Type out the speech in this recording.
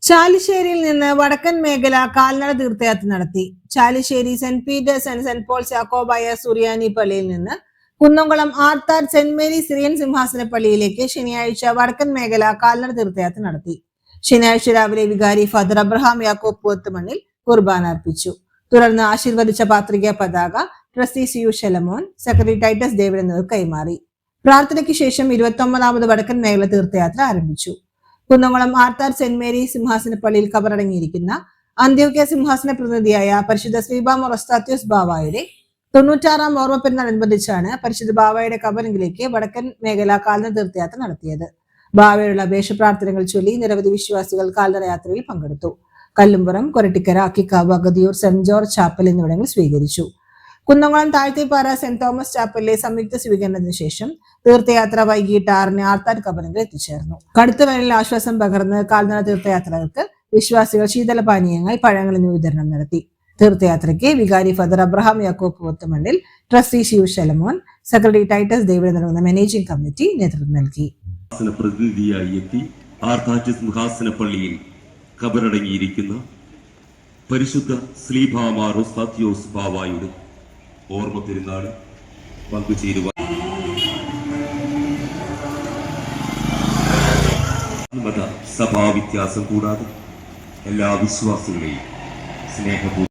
ചാലിശ്ശേരിയിൽ നിന്ന് വടക്കൻ മേഖല കാൽനട തീർത്ഥയാത്ര നടത്തി. Chalissery saint Peter's and saint Paul's യാക്കോബായ സുറിയാനി പള്ളിയിൽ നിന്ന് Kunnamkulam Arthat saint Mary Syrian സിംഹാസന പള്ളിയിലേക്ക് ശനിയാഴ്ച വടക്കൻ മേഖല കാൽനട തീർത്ഥയാത്ര നടത്തി. ശനിയാഴ്ച രാവിലെ വികാരി ഫാദർ അബ്രഹാം യാക്കോബ് പോത്തുമണ്ണിൽ കുർബാന അർപ്പിച്ചു. തുടർന്ന് ആശീർവദിച്ച പാത്രിക പതാക trustee C U Shalamon, secretary Titus David എന്നിവർ കൈമാറി. പ്രാർത്ഥനയ്ക്ക് ശേഷം 29ാമത് വടക്കൻ മേഖല തീർത്ഥയാത്ര ആരംഭിച്ചു. കുന്നംകുളം ആർത്താർ സെന്റ് മേരി സിംഹാസന പള്ളിയിൽ കബറടങ്ങിയിരിക്കുന്ന അന്ത്യോക്യ സിംഹാസന പ്രതിനിധിയായ പരിശുദ്ധ ശ്രീബാ മൊറസ്താത്യോസ് ബാവായുടെ 96ാം ഓർമ്മ പെരുന്നാളനുബന്ധിച്ചാണ് പരിശുദ്ധ ബാവായുടെ കബറിംഗിലേക്ക് വടക്കൻ മേഖല കാൽനട തീർത്ഥയാത്ര നടത്തിയത്. ബാവയുള്ള അപേക്ഷ പ്രാർത്ഥനകൾ ചൊല്ലി നിരവധി വിശ്വാസികൾ കാൽനട യാത്രയിൽ പങ്കെടുത്തു. Kallumpuram, Korattikkara, Akkikavu, Agathiyur, saint George chapel എന്നിവിടങ്ങൾ സ്വീകരിച്ചു. കുന്നംകുളം താഴ്ത്തിപ്പാറ സെന്റ് തോമസ് ചാപ്പലിലെ സംയുക്ത സ്വീകരണത്തിന് ശേഷം തീർത്ഥയാത്ര വൈകിട്ട് 6-ന് ആർത്താർ കബറിംഗിൽ എത്തിച്ചേർന്നു. കടുത്ത വേനലിൽ ആശ്വാസം പകർന്ന് കാൽനട തീർത്ഥയാത്രകൾക്ക് വിശ്വാസികൾ ശീതളപാനീയങ്ങൾ, പഴങ്ങൾ എന്നിവ വിതരണം നടത്തി. തീർത്ഥയാത്രയ്ക്ക് വികാരി father Abraham Yakob Pothumannil, trustee C U Shalamon, secretary Titus David നൽകുന്ന മാനേജിംഗ് കമ്മിറ്റി നേതൃത്വം നൽകി. പ്രതിനിധിയായി എത്തി ആർത്താറ്റ് സിംഹാസന പള്ളിയിൽ കബറടങ്ങിയിരിക്കുന്ന പരിശുദ്ധ ശ്രീബാ മൊറസ്താത്യോസ് ബാവായുടെ ഓർമ്മ പെരുന്നാൾ പങ്കുചേരുവാൻ മത സഭാ വ്യത്യാസം കൂടാതെ എല്ലാ വിശ്വാസികളെയും സ്നേഹപൂർവ്വം